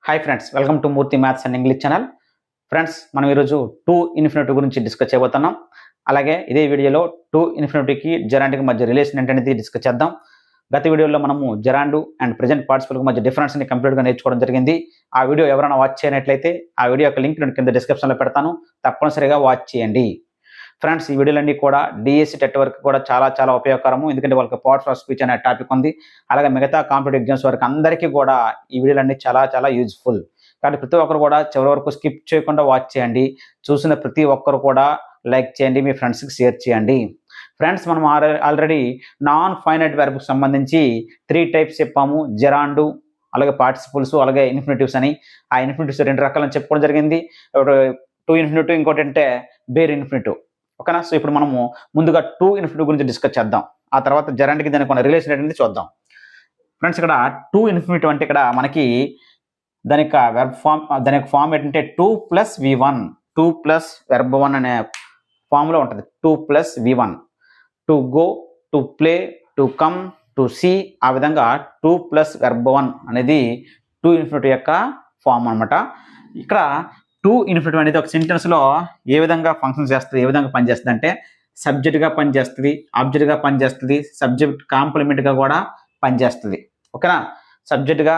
Hi friends, welcome to Murthy maths and English channel. Friends, మనం ఈరోజు two infinity గురించి discuss చేయబోతున్నాం. అలాగే ఇదే వీడియోలో టూ ఇన్ఫినిటీకి జెరాండ్కి మధ్య రిలేషన్ ఏంటనేది డిస్కస్ చేద్దాం. గత వీడియోలో మనము జెరాండ్ అండ్ ప్రెజెంట్ పార్టిసిపల్కి మధ్య డిఫరెన్స్ని కంప్లీట్గా నేర్చుకోవడం జరిగింది. ఆ వీడియో ఎవరైనా వాచ్ చేయనట్లయితే ఆ వీడియో యొక్క లింక్ నేను కింద డిస్క్రిప్షన్లో పెడతాను, తప్పనిసరిగా వాచ్ చేయండి. ఫ్రెండ్స్, ఈ వీడియోలన్నీ కూడా డిఎస్సి టెట్ వరకు కూడా చాలా ఉపయోగకరము. ఎందుకంటే వాళ్ళకి పార్ట్స్ ఆఫ్ స్పీచ్ అనే టాపిక్ ఉంది. అలాగే మిగతా కాంపిటేటివ్ ఎగ్జామ్స్ వరకు అందరికీ కూడా ఈ వీడియోలన్నీ చాలా యూజ్ఫుల్. కాబట్టి ప్రతి ఒక్కరు కూడా చివరి వరకు స్కిప్ చేయకుండా వాచ్ చేయండి. చూసిన ప్రతి ఒక్కరు కూడా లైక్ చేయండి, మీ ఫ్రెండ్స్కి షేర్ చేయండి. ఫ్రెండ్స్, మనం ఆల్రెడీ నాన్ ఫైనైట్ వెర్బ్కి సంబంధించి 3 టైప్స్ చెప్పాము. జెరాండు, అలాగే పార్టిసిపుల్స్, అలాగే ఇన్ఫినిటివ్స్ అని. ఆ ఇన్ఫినిటివ్స్ 2 రకాలని చెప్పుకోవడం జరిగింది. టూ ఇన్ఫినిటివ్, ఇంకోటి అంటే బేర్ ఇన్ఫినిటివ్. ఓకేనా? సో ఇప్పుడు మనము ముందుగా టూ ఇన్ఫినిటివ్ గురించి డిస్కస్ చేద్దాం. ఆ తర్వాత జెరాండ్కి దానికి ఉన్న రిలేషన్ ఏంటనేది చూద్దాం. ఫ్రెండ్స్, ఇక్కడ టూ ఇన్ఫినిటివ్ అంటే ఇక్కడ మనకి దాని యొక్క వెర్బ్ ఫామ్, దాని యొక్క ఫామ్ ఏంటంటే 2 + V1. 2 + వెర్బ్ 1 అనే ఫామ్లో ఉంటుంది. 2 + V1. To go, to play, to come, to see, ఆ విధంగా 2 + వెర్బ్ 1 అనేది టూ ఇన్ఫినిటివ్ యొక్క ఫామ్ అనమాట. ఇక్కడ టూ ఇన్ఫినిటివ్ అనేది ఒక సెంటెన్స్లో ఏ విధంగా ఫంక్షన్ చేస్తుంది, ఏ విధంగా పనిచేస్తుంది అంటే సబ్జెక్ట్గా పనిచేస్తుంది, ఆబ్జెక్ట్గా పనిచేస్తుంది, సబ్జెక్ట్ కాంప్లిమెంట్గా కూడా పనిచేస్తుంది. ఓకేనా? సబ్జెక్ట్గా,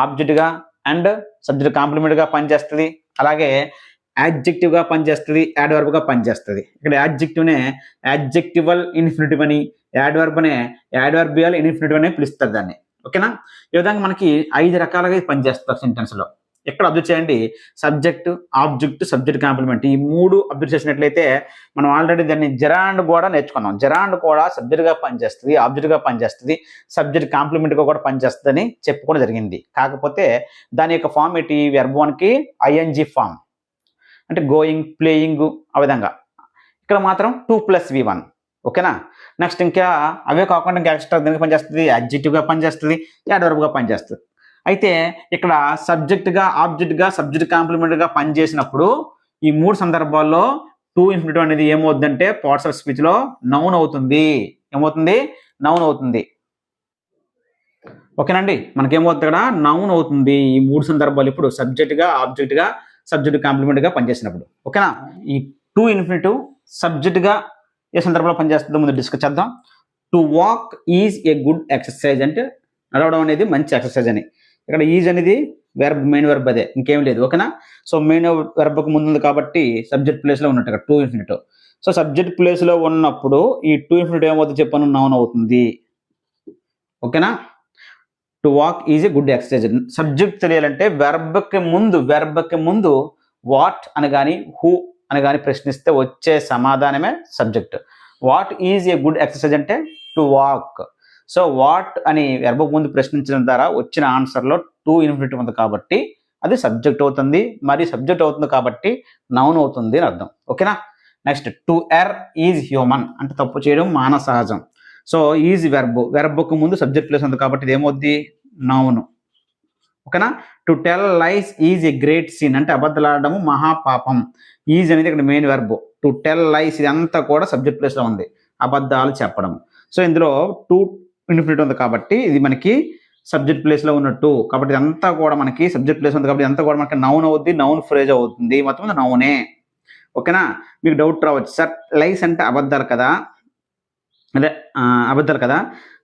ఆబ్జెక్ట్గా అండ్ సబ్జెక్ట్ కాంప్లిమెంట్గా పనిచేస్తుంది. అలాగే యాడ్జెక్టివ్గా పనిచేస్తుంది, యాడ్వర్బ్గా పనిచేస్తుంది. ఇక్కడ యాడ్జెక్టివ్నే యాడ్జెక్టివల్ ఇన్ఫినిటివ్ అని, యాడ్వర్బ్నే యాడ్వర్బియల్ ఇన్ఫినిటివ్ అని పిలుస్తారు దాన్ని. ఓకేనా? ఈ విధంగా మనకి 5 రకాలుగా పనిచేస్తారు సెంటెన్స్లో. ఎక్కడ అబ్జర్వ్ చేయండి, సబ్జెక్ట్, ఆబ్జెక్ట్, సబ్జెక్ట్ కాంప్లిమెంట్, ఈ 3 అబ్జర్వ్ చేసినట్లయితే మనం ఆల్రెడీ దాన్ని జెరాండ్ కూడా నేర్చుకున్నాం. జెరాండ్ కూడా సబ్జెక్ట్గా పనిచేస్తుంది, ఆబ్జెక్ట్గా పనిచేస్తుంది, సబ్జెక్ట్ కాంప్లిమెంట్గా కూడా పనిచేస్తుందని చెప్పుకోవడం జరిగింది. కాకపోతే దాని యొక్క ఫామ్ ఏంటి, వెర్బ్ 1కి ఐఎన్జీ ఫామ్, అంటే గోయింగ్, ప్లేయింగ్, ఆ విధంగా. ఇక్కడ మాత్రం 2 + V1. ఓకేనా? నెక్స్ట్ ఇంకా అవే కాకుండా ఇంకా ఎక్స్ట్రా దేనికి పనిచేస్తుంది, యాడ్జెక్టివ్గా పనిచేస్తుంది, యాడ్వర్బ్గా పనిచేస్తుంది. అయితే ఇక్కడ సబ్జెక్ట్గా, ఆబ్జెక్ట్గా, సబ్జెక్ట్ కాంప్లిమెంట్గా పనిచేసినప్పుడు ఈ 3 సందర్భాల్లో టూ ఇన్ఫినిటివ్ అనేది ఏమవుతుందంటే పార్ట్స్ ఆఫ్ స్పీచ్లో నౌన్ అవుతుంది. ఏమవుతుంది? నౌన్ అవుతుంది. ఓకేనండి? మనకేమవుతుంది, ఇక్కడ నౌన్ అవుతుంది ఈ 3 సందర్భాలు ఇప్పుడు సబ్జెక్ట్గా, ఆబ్జెక్ట్గా, సబ్జెక్ట్ కాంప్లిమెంట్గా పనిచేసినప్పుడు. ఓకేనా? ఈ టూ ఇన్ఫినిటివ్ సబ్జెక్ట్గా ఏ సందర్భంలో పనిచేస్తుందో ముందు డిస్కస్ చేద్దాం. To walk is a good exercise అంటే నడవడం అనేది మంచి ఎక్సర్సైజ్ అని. ఇక్కడ ఈజ్ అనేది వెర్బ్, మెయిన్ వెర్బ్, అదే, ఇంకేం లేదు. ఓకేనా? సో మెయిన్ వెర్బ్కి ముందు ఉంది కాబట్టి సబ్జెక్ట్ ప్లేస్లో ఉన్నట్టు ఇక్కడ టూ ఇన్ఫినిటివ్. సో సబ్జెక్ట్ ప్లేస్లో ఉన్నప్పుడు ఈ టూ ఇన్ఫినిటివ్ ఏమవుతుంది చెప్పాను, నౌన్ అవుతుంది. ఓకేనా? To walk is a good exercise. Subject తెలియాలంటే వెర్బ్కి ముందు వాట్ అని కానీ, హూ అని కానీ ప్రశ్నిస్తే వచ్చే సమాధానమే subject. What is a good exercise అంటే టు వాక్. సో వాట్ అని వెర్బ్ ముందు ప్రశ్నించడం ద్వారా వచ్చిన ఆన్సర్లో టూ ఇన్ఫినిటివ్ ఉంది కాబట్టి అది సబ్జెక్ట్ అవుతుంది. మరి సబ్జెక్ట్ అవుతుంది కాబట్టి నౌన్ అవుతుంది అని అర్థం. ఓకేనా? Next, to err is human అంటే తప్పు చేయడం మానవ సహజం. సో ఈజ్ వెర్బ్కు ముందు సబ్జెక్ట్ ప్లేస్ ఉంది కాబట్టి ఇది ఏమవుద్ది, నౌన్. ఓకేనా? To tell lies is a great sin అంటే అబద్ధాలాడము మహాపాపం. ఈజ్ అనేది ఇక్కడ main verb. To tell lies ఇదంతా కూడా సబ్జెక్ట్ ప్లేస్లో ఉంది, అబద్ధాలు చెప్పడం. సో ఇందులో టూ ఇన్ఫినిటివ్ ఉంది కాబట్టి ఇది మనకి సబ్జెక్ట్ ప్లేస్లో ఉన్నట్టు. కాబట్టి ఇదంతా కూడా మనకి సబ్జెక్ట్ ప్లేస్ ఉంది కాబట్టి ఇదంతా కూడా మనకి నౌన్ అవుద్ది, నౌన్ ఫ్రేజ్ అవుతుంది. మొత్తం నౌనే. ఓకేనా? మీకు డౌట్ రావచ్చు, సార్ లైస్ అంటే అబద్ధాలు కదా, అదే అబద్ధాలు కదా,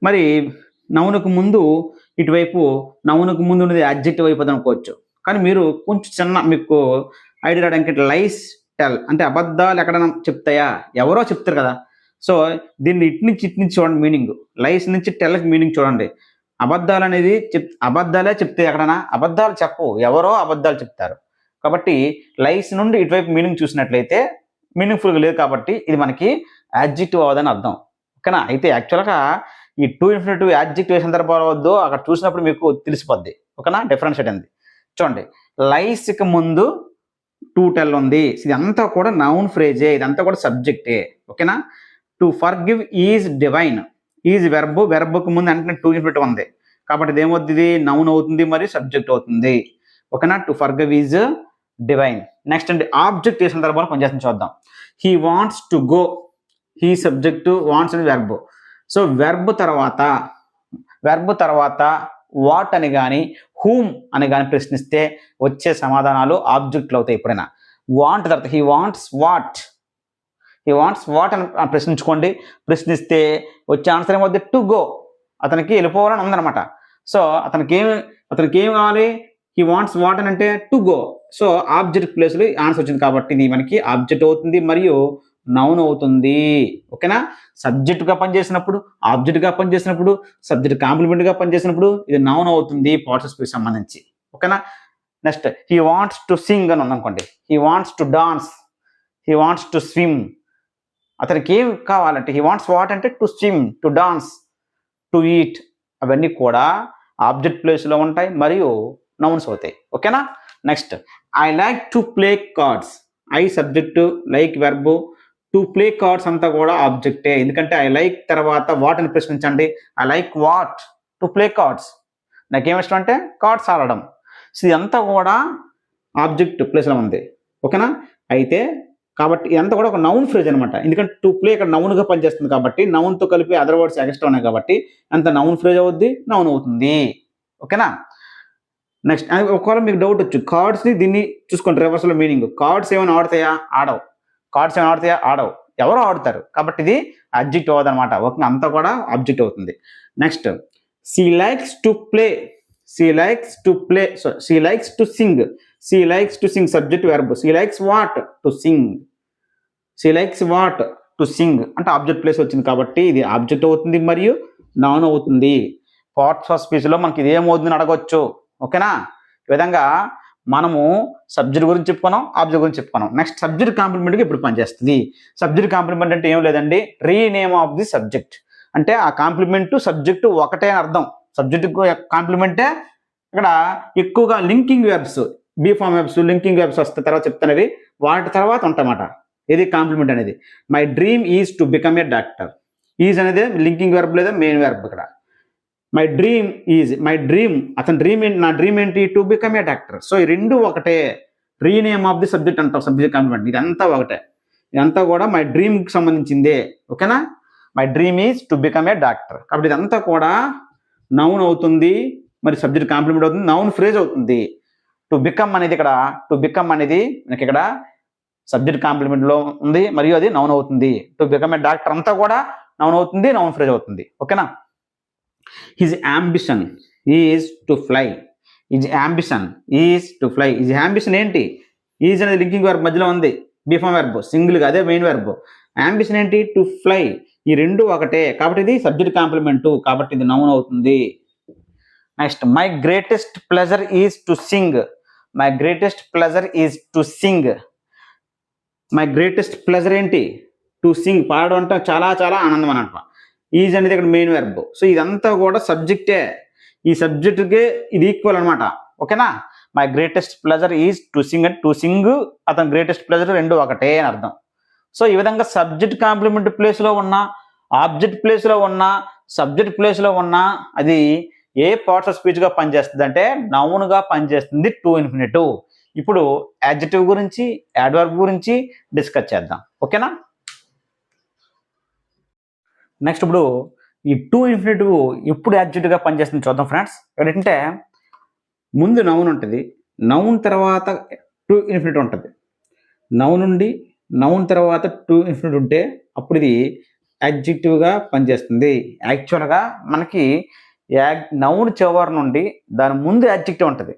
మరి నౌనుకు ముందు ఇటువైపు నౌనుకు ముందు ఉన్నది అడ్జెక్టివ్ అయిపోతుంది అనుకోవచ్చు. కానీ మీరు కొంచెం చిన్న మీకు ఐడియా రావడానికి లైస్ టెల్ అంటే అబద్ధాలు ఎక్కడైనా చెప్తాయా, ఎవరో చెప్తారు కదా. సో దీన్ని ఇటు నుంచి చూడండి మీనింగ్, లైస్ నుంచి టెల్కి మీనింగ్ చూడండి. అబద్ధాలు అనేది అబద్ధాలే చెప్తే ఎక్కడైనా అబద్ధాలు చెప్పు, ఎవరో అబద్ధాలు చెప్తారు. కాబట్టి లైస్ నుండి ఇటువైపు మీనింగ్ చూసినట్లయితే మీనింగ్ఫుల్గా లేదు కాబట్టి ఇది మనకి యాడ్జెక్టివ్ అవ్వదని అర్థం. ఓకేనా? అయితే యాక్చువల్గా ఈ టూ ఇన్ఫినిటివ్ యాడ్జెక్టివ్ ఏ సందర్భాలు అవద్దు అక్కడ చూసినప్పుడు మీకు తెలిసిపోద్ది. ఓకేనా? డిఫరెన్షియేట్ ఉంది. చూడండి, లైస్కి ముందు టు టెల్ ఉంది, ఇదంతా కూడా నౌన్ ఫ్రేజే, ఇదంతా కూడా సబ్జెక్టే. ఓకేనా? To forgive is divine. Is వెర్బ్కు ముందు అంటే టూ ఇన్ఫినిటివ్ ఉంది కాబట్టి ఇదేమవుతుంది, ఇది నౌన్ అవుతుంది, మరి సబ్జెక్ట్ అవుతుంది. ఓకేనా? To forgive is divine. Next అండి, ఆబ్జెక్ట్ ఏ సందర్భంలో పనిచేస్తుంది చూద్దాం. He wants to go, he subject, wants అని వెర్బ్. సో వెర్బ్ తర్వాత వాట్ అని కానీ, హూమ్ అని కానీ ప్రశ్నిస్తే వచ్చే సమాధానాలు ఆబ్జెక్ట్లు అవుతాయి. ఎప్పుడైనా వాంట్ తర్వాత హీ వాంట్స్ వాట్ అని ప్రశ్నించుకోండి. ప్రశ్నిస్తే వచ్చే ఆన్సర్ ఏమవుతుంది? టు గో, అతనికి వెళ్ళిపోవాలని ఉందన్నమాట. సో అతనికి ఏం కావాలి? హీ వాంట్స్ వాట్ అని అంటే టు గో. సో ఆబ్జెక్ట్ ప్లేస్లో ఆన్సర్ వచ్చింది కాబట్టి ఇది మనకి ఆబ్జెక్ట్ అవుతుంది మరియు నౌన్ అవుతుంది. ఓకేనా? సబ్జెక్ట్గా పనిచేసినప్పుడు, ఆబ్జెక్ట్గా పనిచేసినప్పుడు, సబ్జెక్ట్ కాంప్లిమెంట్గా పనిచేసినప్పుడు ఇది నౌన్ అవుతుంది పార్ట్స్ ఆఫ్ స్పీచ్ సంబంధించి. ఓకేనా? Next he wants to sing అని ఉందనుకోండి, he wants to dance, he wants to swim. అతనికి ఏం కావాలంటే హీ వాంట్స్ వాట్ అంటే to swim, to dance, to eat, అవన్నీ కూడా ఆబ్జెక్ట్ ప్లేస్లో ఉంటాయి మరియు నౌన్స్ అవుతాయి. ఓకేనా? Next I like to play cards. I subject, like verb, to play cards అంతా కూడా ఆబ్జెక్టే. ఎందుకంటే ఐ లైక్ తర్వాత వాట్ అని ప్రశ్నించండి. I like what to play cards. నాకేం ఇష్టం అంటే కార్డ్స్ ఆడడం. సో ఇదంతా కూడా ఆబ్జెక్ట్ ప్లేస్లో ఉంది. ఓకేనా? అయితే కాబట్టి ఇదంతా కూడా ఒక నౌన్ ఫ్రేజ్ అనమాట. ఎందుకంటే టు ప్లే ఇక్కడ నౌన్గా పనిచేస్తుంది కాబట్టి నౌన్తో కలిపి అదర్ వర్డ్స్ ఎక్స్ట్రా ఉన్నాయి కాబట్టి అంత నౌన్ ఫ్రేజ్ అవుద్ది, నౌన్ అవుతుంది. ఓకేనా? నెక్స్ట్ ఒకవేళ మీకు డౌట్ వచ్చు, కార్డ్స్ని దీన్ని చూసుకోండి రివర్స్లో మీనింగ్. కార్డ్స్ ఏమైనా ఆడతాయా? ఆడవు. కార్డ్స్ ఏమైనా ఆడతాయా? ఆడవు. ఎవరో ఆడుతారు కాబట్టి ఇది అబ్జెక్ట్ అవ్వదు అనమాట. ఓకే, అంతా కూడా ఆబ్జెక్ట్ అవుతుంది. Next she likes to play, she likes to play, she likes to sing, she likes to sing subject verb. She likes what to sing, she likes what to sing అంటే object place వచ్చింది కాబట్టి ఇది object అవుతుంది మరియు noun అవుతుంది. Parts of స్పీచ్లో మనకి ఇది ఏమవుతుందని అడగవచ్చు. ఓకేనా? ఈ విధంగా మనము సబ్జెక్ట్ గురించి చెప్పుకున్నాం, ఆబ్జెక్ట్ గురించి చెప్పుకున్నాం. నెక్స్ట్ సబ్జెక్ట్ కాంప్లిమెంట్గా ఇప్పుడు పనిచేస్తుంది. సబ్జెక్ట్ కాంప్లిమెంట్ అంటే ఏం లేదండి, రీనేమ్ ఆఫ్ ది సబ్జెక్ట్. అంటే ఆ కాంప్లిమెంట్ సబ్జెక్టు ఒకటే అని అర్థం. సబ్జెక్ట్ కాంప్లిమెంటే ఇక్కడ ఎక్కువగా linking verbs, be form verbs, linking verbs వస్తాయి, తర్వాత చెప్తానవి వాటి తర్వాత ఉంటాయన్నమాట. ఇది కాంప్లిమెంట్ అనేది. My dream is to become a doctor. Is అనేది లింకింగ్ వెర్బ్ లేదా మెయిన్ వెర్బ్. ఇక్కడ my dream is, my dream, అతని డ్రీమ్ ఏంటి, నా డ్రీమ్ ఏంటి, to become a doctor. So ఈ రెండు ఒకటే, రీనేమ్ ఆఫ్ ది సబ్జెక్ట్ అంటాం, సబ్జెక్ట్ కాంప్లిమెంట్. ఇదంతా ఒకటే, ఇదంతా కూడా మై డ్రీమ్కి సంబంధించిందే. ఓకేనా? My dream is to become a doctor కాబట్టి ఇదంతా కూడా నౌన్ అవుతుంది, మరి సబ్జెక్ట్ కాంప్లిమెంట్ అవుతుంది, నౌన్ ఫ్రేజ్ అవుతుంది. టు బికమ్ అనేది ఇక్కడ, టు బికమ్ అనేది మనకి ఇక్కడ సబ్జెక్ట్ కాంప్లిమెంట్లో ఉంది మరియు అది నౌన్ అవుతుంది. టు బికమ్ ఏ డాక్టర్ అంతా కూడా నౌన్ అవుతుంది, నౌన్ ఫ్రేజ్ అవుతుంది. ఓకేనా? His ambition is to fly, his ambition is to fly. His ambition ఏంటి? ఈజ్ అనేది లింకింగ్ వెర్బ్ మధ్యలో ఉంది, బీఫామ్ వెర్బ్ సింగిల్గా, అదే మెయిన్ వెర్బ్. అంబిషన్ ఏంటి? To fly. ఈ రెండు ఒకటే కాబట్టి ఇది సబ్జెక్ట్ కాంప్లిమెంటు కాబట్టి ఇది నౌన్ అవుతుంది. Next my greatest pleasure is to sing, my greatest pleasure is to sing. My greatest pleasure ఏంటి? టు సింగ్, పాడడం అంటే చాలా చాలా ఆనందం అని అంటాం. ఈజ్ అనేది ఇక్కడ మెయిన్ వెర్బ్. సో ఇదంతా కూడా సబ్జెక్టే, ఈ సబ్జెక్ట్కే ఇది ఈక్వల్ అనమాట. ఓకేనా? My greatest pleasure is to sing అంటే టు సింగ్, అతని గ్రేటెస్ట్ ప్లెజర్ రెండు ఒకటే అని అర్థం. సో ఈ విధంగా సబ్జెక్ట్ కాంప్లిమెంట్ ప్లేస్లో ఉన్న, ఆబ్జెక్ట్ ప్లేస్లో ఉన్న, సబ్జెక్ట్ ప్లేస్లో ఉన్న అది ఏ పార్ట్స్ ఆఫ్ స్పీచ్గా పనిచేస్తుంది అంటే నౌన్గా పనిచేస్తుంది టు ఇన్ఫినిటివ్. ఇప్పుడు యాడ్జెక్టివ్ గురించి, యాడ్వర్బ్ గురించి డిస్కస్ చేద్దాం. ఓకేనా? నెక్స్ట్ ఇప్పుడు ఈ టు ఇన్ఫినిటివ్ ఎప్పుడు యాడ్జెక్టివ్గా పనిచేస్తుంది చూద్దాం ఫ్రెండ్స్. ఏంటంటే ముందు నౌన్ ఉంటుంది, నౌన్ తర్వాత టు ఇన్ఫినిటివ్ ఉంటుంది. నౌన్ నుండి నౌన్ తర్వాత టు ఇన్ఫినిటివ్ ఉంటే అప్పుడు ఇది యాడ్జెక్టివ్గా పనిచేస్తుంది. యాక్చువల్గా మనకి నౌన్ చివరి నుండి దాని ముందు యాడ్జెక్టివ్ ఉంటుంది,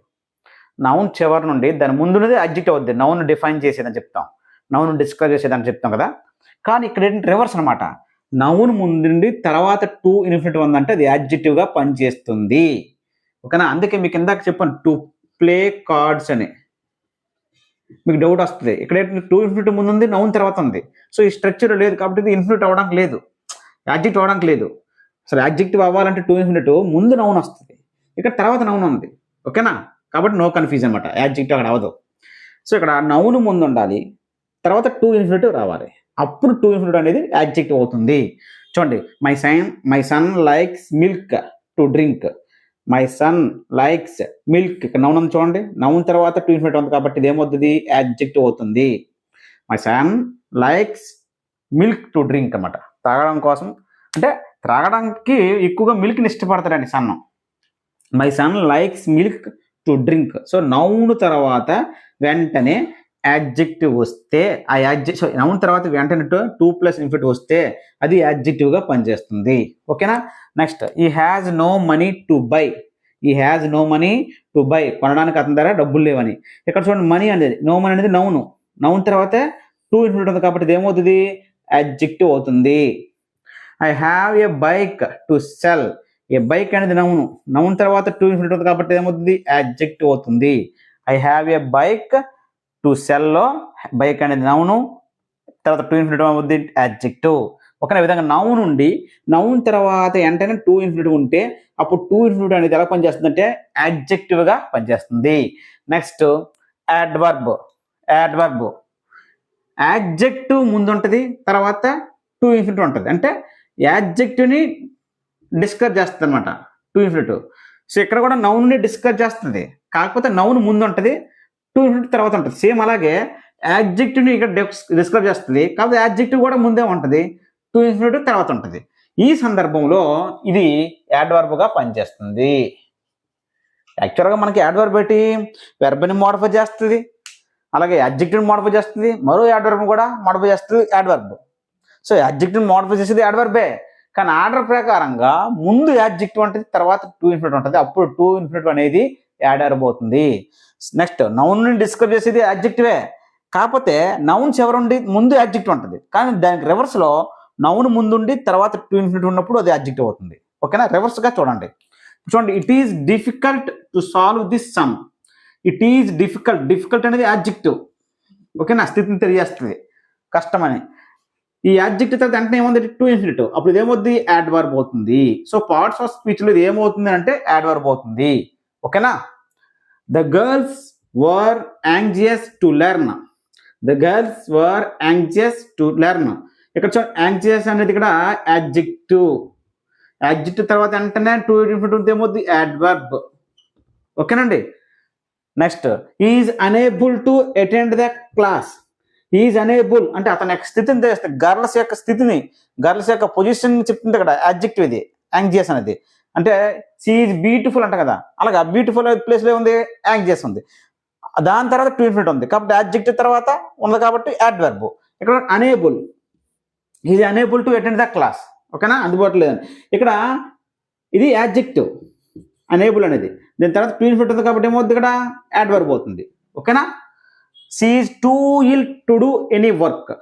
నౌన్ చివరి నుండి దాని ముందున్నది యాడ్జెక్టివ్ అవుద్ది. నౌన్ డిఫైన్ చేసేదని చెప్తాం, నౌన్ డిస్క్రైబ్ చేసేదని చెప్తాం కదా. కానీ ఇక్కడ ఏంటంటే రివర్స్ అనమాట. నౌన్ ముందు నుండి తర్వాత టు ఇన్ఫినిటివ్ ఉందంటే అది యాడ్జెక్టివ్గా పనిచేస్తుంది. ఓకేనా? అందుకే మీకు ఇందాక చెప్పాను టు ప్లే కార్డ్స్ అని. మీకు డౌట్ వస్తుంది, ఇక్కడ ఏంటంటే టు ఇన్ఫినిటివ్ ముందు ఉంది, నౌన్ తర్వాత ఉంది. సో ఈ స్ట్రక్చర్ లేదు కాబట్టి ఇది ఇన్ఫినిటివ్ అవ్వడానికి లేదు, యాడ్జెక్టివ్ అవ్వడానికి లేదు. అసలు యాడ్జెక్టివ్ అవ్వాలంటే టు ఇన్ఫినిటివ్ ముందు నౌన్ వస్తుంది, ఇక్కడ తర్వాత నౌన్ ఉంది. ఓకేనా? కాబట్టి నో కన్ఫ్యూజన్ అనమాట, యాడ్జెక్టివ్ అక్కడ అవ్వదు. సో ఇక్కడ నౌన్ ముందు ఉండాలి, తర్వాత టు ఇన్ఫినిటివ్ రావాలి, అప్పుడు టు ఇన్ఫినిటివ్ అనేది యాడ్జెక్టివ్ అవుతుంది. చూడండి, my son likes milk to drink, my son likes milk. ఇక్కడ నౌన్ ఉంది చూడండి, నౌన్ తర్వాత టు ఇన్ఫినిటివ్ ఉంది కాబట్టి ఇది ఏమవుతుంది? యాడ్జెక్టివ్ అవుతుంది. My son likes milk to drink అన్నమాట, తాగడం కోసం, అంటే త్రాగడానికి ఎక్కువగా మిల్క్ని ఇష్టపడతాడండి సన్ను. My son likes milk to drink. So noun తర్వాత వెంటనే యాడ్జెక్టివ్ వస్తే ఆ యాడ్జెక్టివ్ నౌన్ తర్వాత వెంటనే టూ ప్లస్ ఇన్ఫినిటివ్ వస్తే అది యాడ్జెక్టివ్గా పనిచేస్తుంది. ఓకేనా. Next he has no money to buy. He has no money to buy, కొనడానికి అతని దగ్గర డబ్బులు లేవని. ఇక్కడ చూడండి మనీ అనేది, నో మనీ అనేది నౌను, నౌన్ తర్వాత టూ ఇన్ఫినిటివ్ ఉంది కాబట్టి ఇది ఏమవుతుంది, యాడ్జెక్టివ్ అవుతుంది. I have a bike to sell. A bike అనేది నౌను, నౌన్ తర్వాత టూ ఇన్ఫినిటివ్ ఉంది కాబట్టి ఏమవుతుంది, యాడ్జెక్టివ్ అవుతుంది. I have a bike to సెల్లో బైక్ అనేది నౌను, తర్వాత టూ ఇన్ఫినిటివ్ అవుతుంది, యాడ్జెక్టివ్. ఒక విధంగా నౌన్ ఉండి నౌన్ తర్వాత వెంటనే టూ ఇన్ఫినిటివ్ ఉంటే అప్పుడు టూ ఇన్ఫినిటివ్ అనేది ఎలా పనిచేస్తుందంటే యాడ్జెక్టివ్గా పనిచేస్తుంది. Next adverb. యాడ్వర్బ్ యాడ్జెక్టివ్ ముందు ఉంటుంది, తర్వాత టూ ఇన్ఫినిటివ్ ఉంటుంది. అంటే యాడ్జెక్టివ్ని డిస్క్రైబ్ చేస్తుంది అనమాట టూ ఇన్ఫినిటివ్. సో ఇక్కడ కూడా నౌన్ని డిస్క్రైబ్ చేస్తుంది, కాకపోతే నౌన్ ముందు ఉంటుంది, టూ ఇన్ఫినిటివ్ తర్వాత ఉంటుంది. సేమ్ అలాగే యాడ్జెక్టివ్ని ఇక్కడ డిస్క్రైబ్ చేస్తుంది, కాకపోతే యాడ్జెక్టివ్ కూడా ముందే ఉంటుంది, టూ ఇన్ఫినిటివ్ తర్వాత ఉంటుంది. ఈ సందర్భంలో ఇది యాడ్వర్బ్గా పనిచేస్తుంది. యాక్చువల్గా మనకి యాడ్వర్బ్ ఏంటి, వెర్బ్ని మోడిఫై చేస్తుంది, అలాగే యాడ్జెక్టివ్ని మోడిఫై చేస్తుంది, మరో యాడ్వర్బ్ కూడా మోడిఫై చేస్తుంది యాడ్వర్బ్. సో యాడ్జెక్టివ్ని మోడిఫై చేసేది యాడ్వర్బే, కానీ ఆర్డర్ ప్రకారంగా ముందు యాడ్జెక్టివ్ ఉంటుంది, తర్వాత టూ ఇన్ఫినిటివ్ ఉంటుంది, అప్పుడు టూ ఇన్ఫినిటివ్ అనేది యాడ్వర్బ్ అవుతుంది. నెక్స్ట్ నౌన్ని డిస్క్రైబ్ చేసేది యాడ్జెక్టివే, కాకపోతే నౌన్స్ ఎవరుండి ముందు యాడ్జెక్టివ్ ఉంటుంది, కానీ దానికి రివర్స్లో నౌన్ ముందుండి తర్వాత టూ ఇన్ఫినిటివ్ ఉన్నప్పుడు అది యాడ్జెక్టివ్ అవుతుంది. ఓకేనా. రివర్స్గా చూడండి. చూడండి, it is difficult to solve this some. It is difficult, difficult అనేది యాడ్జెక్టివ్. ఓకేనా, స్థితిని తెలియజేస్తుంది, కష్టమని. ఈ యాడ్జెక్టివ్ తర్వాత వెంటనే ఏముంది, టూ ఇన్ఫినిటివ్, అప్పుడు ఇదేమవుతుంది, యాడ్వర్బ్ అవుతుంది. సో పార్ట్స్ ఆఫ్ స్పీచ్లో ఇది ఏమవుతుంది అంటే యాడ్వర్బ్ అవుతుంది. ఓకేనా. The girls were anxious to learn. The girls were anxious to learn. ఇక్కడ చూడండి, యాంగ్జియస్ అనేది ఇక్కడ యాడ్జెక్టివ్, యాడ్జెక్టివ్ తర్వాత వెంటనే టూ ఇన్ఫినిటివ్ ఏమవుతుంది, యాడ్వర్బ్. ఓకేనండి. Next is unable to attend the class. Is unable అంటే అతని యొక్క స్థితిని తెలుస్తుంది, గర్ల్స్ యొక్క స్థితిని, గర్ల్స్ యొక్క పొజిషన్ చెప్తుంది ఇక్కడ యాడ్జెక్టివ్ ఇది, యాంగ్జియస్ అనేది. అంటే షీ ఈజ్ బ్యూటిఫుల్ అంట కదా, అలాగే బ్యూటిఫుల్ ప్లేస్లో ఉంది, యాంగ్జియస్ ఉంది, దాని తర్వాత టూ ఇన్ఫినిటివ్ ఉంది కాబట్టి యాడ్జెక్టివ్ తర్వాత ఉంది కాబట్టి యాడ్వర్బ్. ఇక్కడ unable, is unable to attend the class. ఓకేనా, అందుబాటులో లేదని. ఇక్కడ ఇది యాడ్జెక్టివ్ అనేబుల్ అనేది, దీని తర్వాత టూ ఇన్ఫినిటివ్ ఉంది కాబట్టి ఏమవుతుంది, ఇక్కడ యాడ్వర్బ్ అవుతుంది. ఓకేనా. She is too ill to do any work.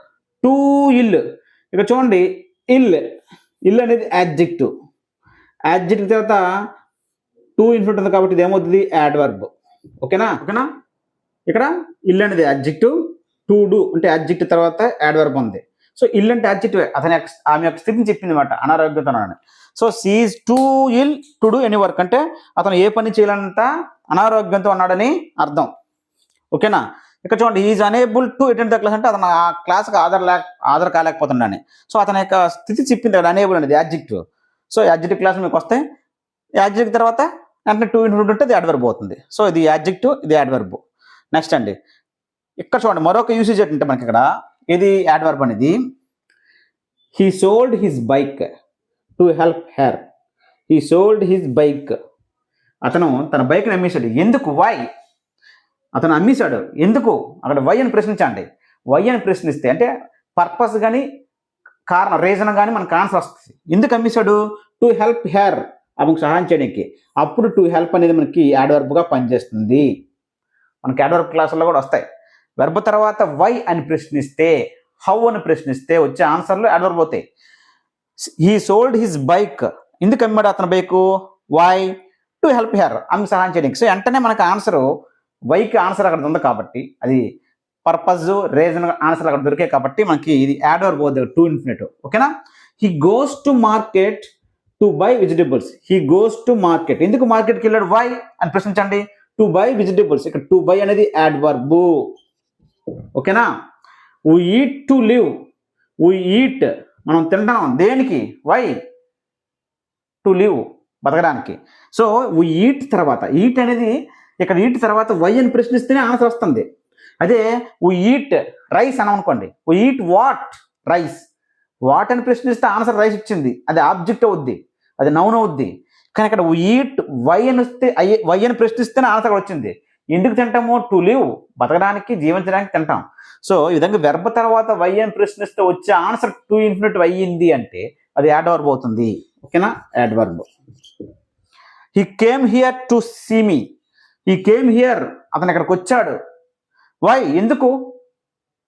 Too ill, ఇక్కడ చూడండి ఇల్, ఇల్ అనేది యాడ్జెక్టివ్, యాడ్జెక్టివ్ తర్వాత టూ ఇన్ఫినిటివ్ ఉంది కాబట్టి ఇది ఏమవుతుంది, యాడ్వర్బ్. ఓకేనా. ఓకేనా. ఇక్కడ ఇల్ అనేది యాడ్జెక్టివ్, టు డూ అంటే యాడ్జెక్టివ్ తర్వాత యాడ్వర్బ్ ఉంది. సో ఇల్ అంటే యాడ్జెక్టివ్, ఆమె యొక్క స్థితిని చెప్పింది అనమాట, అనారోగ్యంతో ఉన్నాడని. So she is too ill to do any work అంటే అతను ఏ పని చేయాలంత అనారోగ్యంతో ఉన్నాడని అర్థం. ఓకేనా. ఇక్కడ చూడండి, is unable to attend the class అంటే అతను ఆ క్లాస్కి హాజరు కాలేకపోతున్నాడని. సో అతని యొక్క స్థితి చెప్పింది కదా, అనేబుల్ అనేది యాడ్జెక్టివ్. సో యాడ్జెక్టివ్ క్లాస్ మీకు వస్తే యాడ్జెక్టివ్ తర్వాత వెంటనే టూ ఇన్ఫినిటివ్ ఉంటే అది యాడ్వర్బ్ అవుతుంది. సో ఇది యాడ్జెక్టివ్, ఇది యాడ్వర్బ్. నెక్స్ట్ అండి, ఇక్కడ చూడండి మరొక యూసేజ్ ఏంటంటే మనకి ఇక్కడ ఇది యాడ్వర్బ్ అనేది, he sold his bike to help her. He sold his bike, అతను తన బైక్ని అమ్మేశాడు. ఎందుకు, వై? అతను అమ్మేశాడు ఎందుకు, అక్కడ వై అని ప్రశ్నించండి. వై అని ప్రశ్నిస్తే అంటే పర్పస్ కానీ కారణం, రీజన్ కానీ మనకు ఆన్సర్ వస్తుంది. ఎందుకు అమ్మేశాడు, టు హెల్ప్ హెర్, ఆమెకు సహాయం చేయడానికి. అప్పుడు టు హెల్ప్ అనేది మనకి యాడ్వర్బ్గా పనిచేస్తుంది. మనకి యాడ్వర్బ్ క్లాసుల్లో కూడా వస్తాయి. వెర్బ్ తర్వాత వై అని ప్రశ్నిస్తే, హౌ అని ప్రశ్నిస్తే వచ్చే ఆన్సర్లు యాడ్వర్బ్ అవుతాయి. హీ సోల్డ్ హిస్ బైక్, ఎందుకు అమ్మాడు అతని bike, why, to help her, ఆమెకు సహాయం చేయడానికి. సో వెంటనే మనకు ఆన్సరు వైకి ఆన్సర్ అక్కడ ఉంది కాబట్టి, అది పర్పస్ రీజన్ ఆన్సర్ అక్కడ దొరికాయి కాబట్టి మనకి ఇది యాడ్వర్బ్ అవుతుంది, టూ ఇన్ఫినిటివ్. ఓకేనా. He goes to market to buy vegetables. He goes to market, ఎందుకు మార్కెట్కి వెళ్ళాడు, వై అని ప్రశ్నించండి. టు బై వెజిటేబుల్స్, ఇక్కడ టు బై అనేది యాడ్వర్బ్. ఓకేనా. We eat to live. We eat, మనం తింటాం దేనికి, వై, టు లివ్, బతకడానికి. సో వీ ఈట్ తర్వాత, ఈట్ అనేది ఇక్కడ ఈట్ తర్వాత వై అని ప్రశ్నిస్తేనే ఆన్సర్ వస్తుంది. అదే వీ ఈట్ రైస్ అని అనుకోండి, we eat what, rice. What అని ప్రశ్నిస్తే ఆన్సర్ రైస్ ఇచ్చింది, అది ఆబ్జెక్ట్ అవుద్ది, అది నౌన్ అవుద్ది. కానీ ఇక్కడ ఈట్ వై అని వస్తే వై అని ప్రశ్నిస్తేనే ఆన్సర్ వచ్చింది. ఎందుకు తింటాము? టు లివ్, బతకడానికి, జీవించడానికి తింటాం. సో ఈ విధంగా వెర్బ్ తర్వాత వై అని ప్రశ్నిస్తే వచ్చే ఆన్సర్ టు ఇన్ఫినిటివ్ అయ్యింది అంటే అది యాడ్వర్బ్ అవుతుంది. ఓకేనా, adverb. He came here to see me. He came here, అతను ఇక్కడికి వచ్చాడు. వై, ఎందుకు?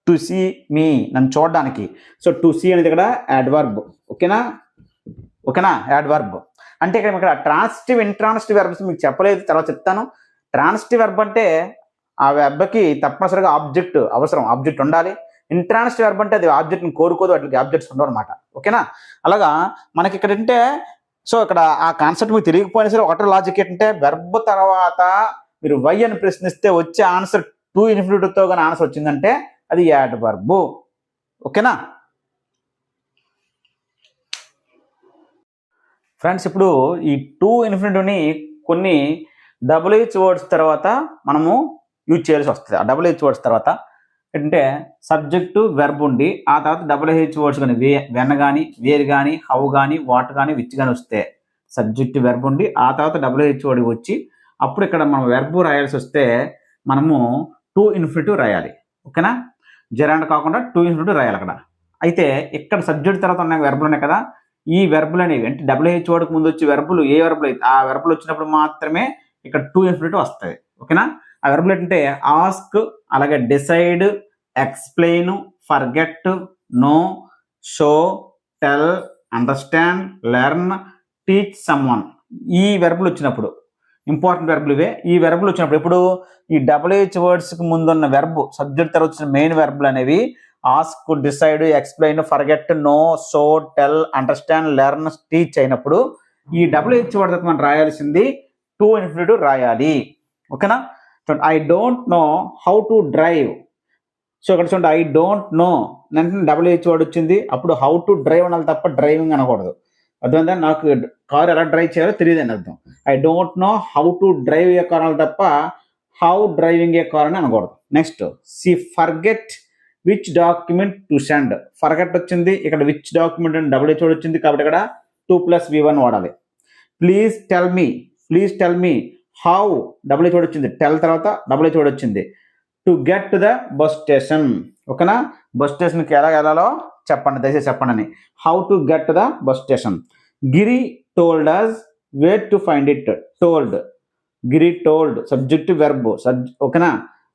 టు సీ మీ, నన్ను చూడడానికి. సో టు సీ అనేది ఇక్కడ యాడ్వర్బ్. ఓకేనా, యాడ్వర్బ్. అంటే ఇక్కడ ట్రాన్సిటివ్ ఇంట్రాన్సిటివ్ వెర్బ్స్ మీకు చెప్పలేదు, తర్వాత చెప్తాను. ట్రాన్సిటివ్ వెర్బ్ అంటే ఆ వెర్బ్కి తప్పనిసరిగా ఆబ్జెక్ట్ అవసరం, ఆబ్జెక్ట్ ఉండాలి. ఇంట్రాన్సిటివ్ వెర్బ్ అంటే అది ఆబ్జెక్ట్ని కోరుకోదు, వాటికి ఆబ్జెక్ట్స్ ఉండవు అనమాట. ఓకేనా, అలాగా మనకి ఇక్కడ అంటే సో ఇక్కడ ఆ కాన్సెప్ట్ మీకు తెలియకపోయినా సరే ఒకటే లాజిక్ ఏంటంటే వెర్బ్ తర్వాత మీరు వై అని ప్రశ్నిస్తే వచ్చే ఆన్సర్ టు ఇన్ఫినిటివ్తో కానీ ఆన్సర్ వచ్చిందంటే అది యాడ్వర్బ్. ఓకేనా ఫ్రెండ్స్, ఇప్పుడు ఈ టు ఇన్ఫినిటివ్ని కొన్ని WH వర్డ్స్ తర్వాత మనము యూజ్ చేయాల్సి వస్తుంది. ఆ WH వర్డ్స్ తర్వాత ఏంటంటే సబ్జెక్టు వెర్బ్ ఉండి ఆ తర్వాత WH వర్డ్స్ కానీ వెన్ కానీ, వేర్ కానీ, హౌ కానీ, వాట్ కానీ, విచ్ కానీ వస్తే సబ్జెక్టు వెర్బ్ ఉండి ఆ తర్వాత WH వర్డ్ వచ్చి అప్పుడు ఇక్కడ మనం వెర్బ్ రాయాల్సి వస్తే మనము టు ఇన్ఫినిటివ్ రాయాలి. ఓకేనా, జెరాండ్ కాకుండా టు ఇన్ఫినిటివ్ రాయాలి అక్కడ. అయితే ఇక్కడ సబ్జెక్ట్ తర్వాత ఉన్న వెర్బులు ఉన్నాయి కదా, ఈ వెర్బులు అనేవి అంటే WH వర్డ్కి ముందు వచ్చే వెర్బులు ఏ వెర్బులు అయితే ఆ వెర్బులు వచ్చినప్పుడు మాత్రమే ఇక్కడ టు ఇన్ఫినిటివ్ వస్తుంది. ఓకేనా, ఆ వెర్బులు ఏంటంటే ఆస్క్, అలాగే decide, explain, forget, know, show, tell, understand, learn, teach someone. ఈ వెర్బులు వచ్చినప్పుడు ఇంపార్టెంట్ వెర్బులు ఇవే. ఈ వెర్బులు వచ్చినప్పుడు ఇప్పుడు ఈ WH వర్డ్స్కి ముందున్న వెర్బు సబ్జెక్ట్ తర్వాత వచ్చిన మెయిన్ వెర్బులు అనేవి ask, decide, explain, forget, know, show, tell, understand, learn, teach అయినప్పుడు ఈ WH వర్డ్ తర్వాత మనం రాయాల్సింది టు ఇన్ఫినిటివ్ రాయాలి. ఓకేనా, చూడండి, I don't know how to drive. So ఇక్కడ చూడండి, ఐ డోంట్ నో అంటే WH వర్డ్ వచ్చింది, అప్పుడు హౌ టు డ్రైవ్ అనాలి తప్ప డ్రైవింగ్ అనకూడదు. అర్థమైందా, నాకు కారు ఎలా డ్రైవ్ చేయాలో తెలియదు అని అర్థం. I don't know how to drive a car అనాలి తప్ప హౌ డ్రైవింగ్ ఏ కార్ అని అనకూడదు. Next, she forget which document to send. Forget వచ్చింది, ఇక్కడ విచ్ డాక్యుమెంట్ అని WH వర్డ్ వచ్చింది కాబట్టి ఇక్కడ 2+V1 వాడాలి. Please tell me how, WH word వచ్చింది, టెల్ తర్వాత WH వర్డ్ వచ్చింది, to get to the bus station. ఓకేనా, బస్ స్టేషన్కి ఎలా వెళ్ళాలో చెప్పండి, దయచేసి చెప్పండి అని. How to get to the bus station. Giri told us where to find it. Told, Giri told subject verb. ఓకేనా,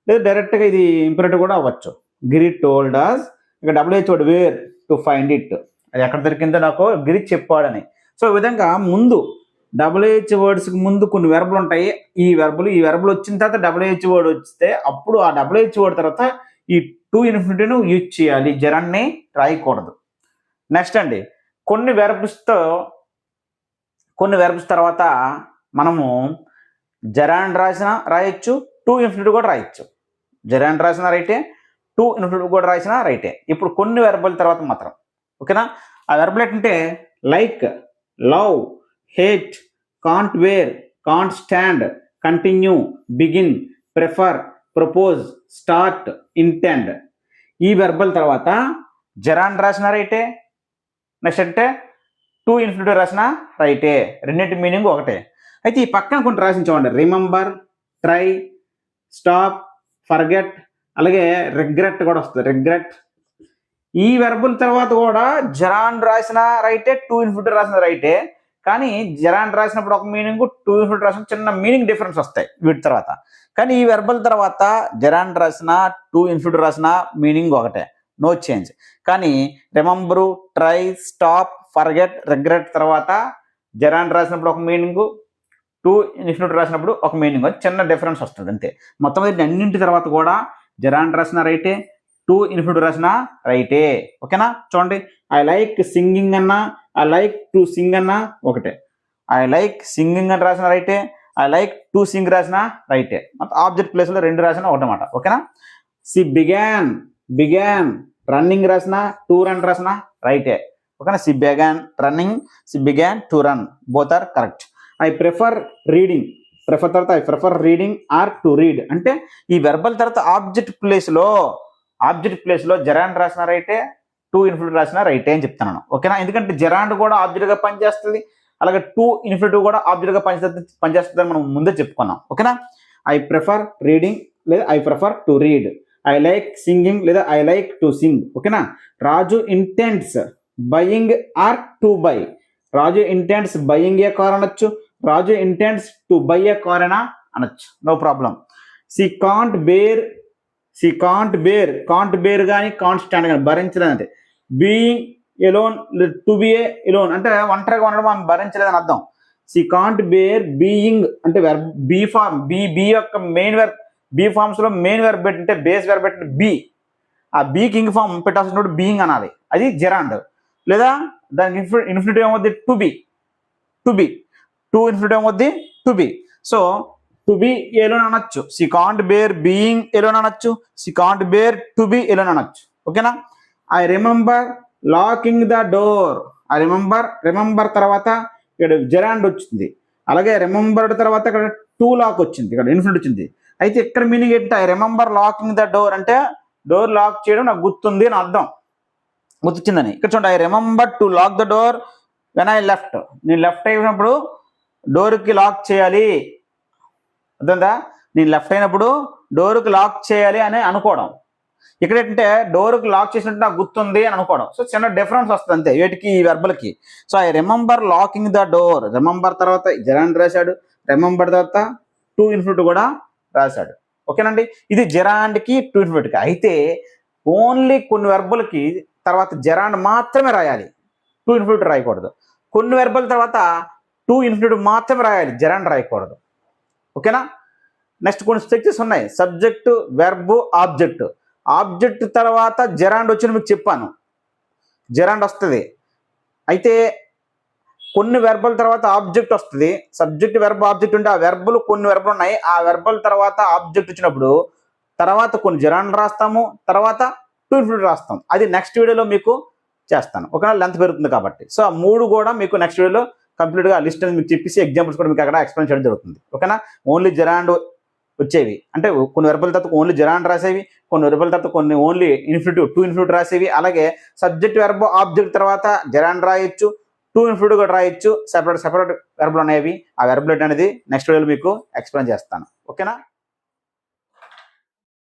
లేదా డైరెక్ట్గా ఇది ఇంపరేటివ్ కూడా అవ్వచ్చు. గిరి టోల్డ్ అస్, ఇక్కడ WH word where to find it, అది ఎక్కడ దొరికిందో నాకు గిరి చెప్పాడని. సో ఈ విధంగా ముందు WH వర్డ్స్కి ముందు కొన్ని వెర్బులు ఉంటాయి. ఈ వెర్బులు వచ్చిన తర్వాత WH వర్డ్ వస్తే అప్పుడు ఆ WH వర్డ్ తర్వాత ఈ టు ఇన్ఫినిటివ్ను యూజ్ చేయాలి, జెరాండ్ని రాయకూడదు. నెక్స్ట్ అండి, కొన్ని వెర్బ్స్ తర్వాత మనము జెరాండ్ రాయొచ్చు, టు ఇన్ఫినిటివ్ కూడా రాయొచ్చు. జెరాండ్ రాసిన రైటే, టు ఇన్ఫినిటివ్ కూడా రాసిన రైటే. ఇప్పుడు కొన్ని వెర్బుల తర్వాత మాత్రం ఓకేనా, ఆ వెర్బులు ఏంటంటే like, love, hate, can't bear, can't stand, continue, begin, prefer, propose, start, intend. ఈ వెర్బల్ తర్వాత జెరాండ్ రాసిన రైటే, నెక్స్ట్ అంటే టు ఇన్ఫినిటివ్ రాసిన రైటే, రెండింటి మీనింగ్ ఒకటే. అయితే ఈ పక్కన కొన్ని రాసిన చూడండి, రిమెంబర్, ట్రై, స్టాప్, ఫర్గెట్, అలాగే రిగ్రెట్ కూడా వస్తుంది, రిగ్రెట్. ఈ వెర్బుల తర్వాత కూడా జెరాండ్ రాసిన రైటే, టు ఇన్ఫినిటివ్ రాసిన రైటే, కానీ జెరాండ్ రాసినప్పుడు ఒక మీనింగ్, టు ఇన్ఫినిటివ్ రాసిన చిన్న మీనింగ్ డిఫరెన్స్ వస్తాయి వీటి తర్వాత. కానీ ఈ వెర్బల్ తర్వాత జెరాండ్ రాసిన, టు ఇన్ఫినిటివ్ రాసిన మీనింగ్ ఒకటే, నో చేంజ్. కానీ రిమెంబరు, ట్రై, స్టాప్, ఫర్గెట్, రిగ్రెట్ తర్వాత జెరాండ్ రాసినప్పుడు ఒక మీనింగ్, టు ఇన్ఫినిటివ్ రాసినప్పుడు ఒక మీనింగ్, చిన్న డిఫరెన్స్ వస్తుంది అంతే. మొత్తం అన్నింటి తర్వాత కూడా జెరాండ్ రాసిన రైటే, టు ఇన్ఫినిటివ్ రాసిన రైటే. ఓకేనా, చూడండి, ఐ లైక్ సింగింగ్ అన్నా, ఐ లైక్ టు సింగ్ అన్నా ఒకటే. ఐ లైక్ సింగింగ్ అని రాసిన రైటే, ఐ లైక్ టు సింగ్ రాసిన రైటే. మొత్తం ఆబ్జెక్ట్ ప్లేస్లో రెండు రాసిన ఒకటమాట. ఓకేనా, సి బిగాన్ రన్నింగ్ రాసిన, టు రన్ రాసిన రైటే. ఓకేనా, she began running, she began to run, both are correct. I prefer reading, prefer తర్వాత I prefer reading or to read. అంటే ఈ వెర్బల్ తర్వాత ఆబ్జెక్ట్ ప్లేస్లో జెరాండ్ రాసిన రైటే, టు ఇన్ఫినిటివ్ రాసిన రైటే అని చెప్తున్నాను. ఓకేనా, ఎందుకంటే జెరాండ్ కూడా ఆబ్జెక్ట్గా పనిచేస్తుంది, అలాగే టు ఇన్ఫినిటివ్ కూడా ఆబ్జెక్ట్గా పనిచేస్తుందని మనం ముందే చెప్పుకున్నాం. ఓకేనా? ఐ ప్రిఫర్ రీడింగ్ లేదా I prefer to read, I like singing లేదా ఐ లైక్ టు సింగ్. ఓకేనా? Raju intends buying or to buy, Raju intends buying a car అనొచ్చు, Raju intends to buy a car అయినా అనొచ్చు, no problem. She can't bear కానీ can't stand కానీ భరించలేదంటే being alone, to be a alone అంటే ఒంటరిగా ఉండడం ఆమె భరించలేదని అర్థం. సి కాంట్ బేర్ బీయింగ్ అంటే వెర్బ్ బీ ఫార్మ్, బీ యొక్క మెయిన్ వెర్బ్, బీ ఫార్మ్స్ లో మెయిన్ వెర్బ్ పెట్టింటే బేస్ వెర్బ్ పెట్టింటే బీ, ఆ బీ కింగ్ ఫార్మ్ పెట్టాల్సినప్పుడు బీయింగ్ అనాలి, అది జెరాండ్. లేదా దానికి ఇన్ఫినిటివ్ ఏమవుద్ది టు బి, టు ఇన్ఫినిటివ్ ఏమవుద్ది to be. So to be alone అనొచ్చు, she can't bear being alone అనొచ్చు, she can't bear to be alone అనొచ్చు. ఓకేనా? I remember locking the door, I remember తర్వాత ఇక్కడ జెరాండ్ వచ్చింది, అలాగే రిమెంబర్డ్ తర్వాత ఇక్కడ టు లాక్ వచ్చింది, ఇక్కడ ఇన్ఫినిట్ వచ్చింది. అయితే ఇక్కడ మీనింగ్ ఏంటి? I remember locking the door అంటే డోర్ లాక్ చేయడం నాకు గుర్తుంది అని అర్థం, గుర్తొచ్చిందని. ఇక్కడ చూడండి, I remember to lock the door when I left, నేను లెఫ్ట్ అయినప్పుడు డోర్కి లాక్ చేయాలి, అర్థందా? నేను లెఫ్ట్ అయినప్పుడు డోర్కి లాక్ చేయాలి అని అనుకోవడం. ఇక్కడ ఏంటంటే డోర్కి లాక్ చేసినట్టు నాకు గుర్తుంది అని అనుకోవడం. సో చిన్న డిఫరెన్స్ వస్తుంది అంతే వీటికి, ఈ వెర్బల్కి. So I remember locking the door, remember తర్వాత జెరాండ్ రాశాడు, రిమెంబర్ తర్వాత టు ఇన్ఫినిటివ్ కూడా రాశాడు. ఓకేనండి? ఇది జెరాండ్కి టు ఇన్ఫినిటివ్కి. అయితే ఓన్లీ కొన్ని వెర్బులకి తర్వాత జెరాండ్ మాత్రమే రాయాలి, టు ఇన్ఫినిటివ్ రాయకూడదు. కొన్ని వెర్బల్ తర్వాత టు ఇన్ఫినిటివ్ మాత్రమే రాయాలి, జెరాండ్ రాయకూడదు. ఓకేనా? నెక్స్ట్ కొన్ని స్ట్రక్చర్స్ ఉన్నాయి, సబ్జెక్టు, వెర్బు, ఆబ్జెక్ట్. ఆబ్జెక్ట్ తర్వాత జెరాండ్ వచ్చిన మీకు చెప్పాను, జెరాండ్ వస్తుంది. అయితే కొన్ని వెర్బల్ తర్వాత ఆబ్జెక్ట్ వస్తుంది, సబ్జెక్ట్ వెర్బ్ ఆబ్జెక్ట్ ఉంటే ఆ వెర్బులు కొన్ని వెర్బులు ఉన్నాయి, ఆ వెర్బల్ తర్వాత ఆబ్జెక్ట్ వచ్చినప్పుడు తర్వాత కొన్ని జెరాండ్ రాస్తాము, తర్వాత టు ఇన్ఫినిటివ్ రాస్తాం. అది నెక్స్ట్ వీడియోలో మీకు చేస్తాను, ఓకేనా? లెంత్ పెరుగుతుంది కాబట్టి. సో ఆ మూడు కూడా మీకు నెక్స్ట్ వీడియోలో కంప్లీట్గా లిస్ట్ అని మీకు చెప్పేసి ఎగ్జాంపుల్స్ కూడా మీకు అక్కడ ఎక్స్ప్లెయిన్ చేయడం జరుగుతుంది. ఓకేనా? ఓన్లీ జెరాండ్ వచ్చేవి అంటే కొన్ని వెర్బల్ తర్వాత ఓన్లీ జెరాండ్ రాసేవి, కొన్ని వెర్బల్ తర్వాత కొన్ని ఓన్లీ ఇన్ఫినిటివ్, టు ఇన్ఫినిటివ్ రాసేవి. అలాగే సబ్జెక్ట్ వెర్బ్ ఆబ్జెక్ట్ తర్వాత జెరాండ్ రాయొచ్చు, టు ఇన్ఫినిటివ్ కూడా రాయొచ్చు. సెపరేట్ వెర్బులు అనేవి, ఆ వెర్బులేట్ అనేది నెక్స్ట్ వీడియోలో మీకు ఎక్స్ప్లెయిన్ చేస్తాను. ఓకేనా?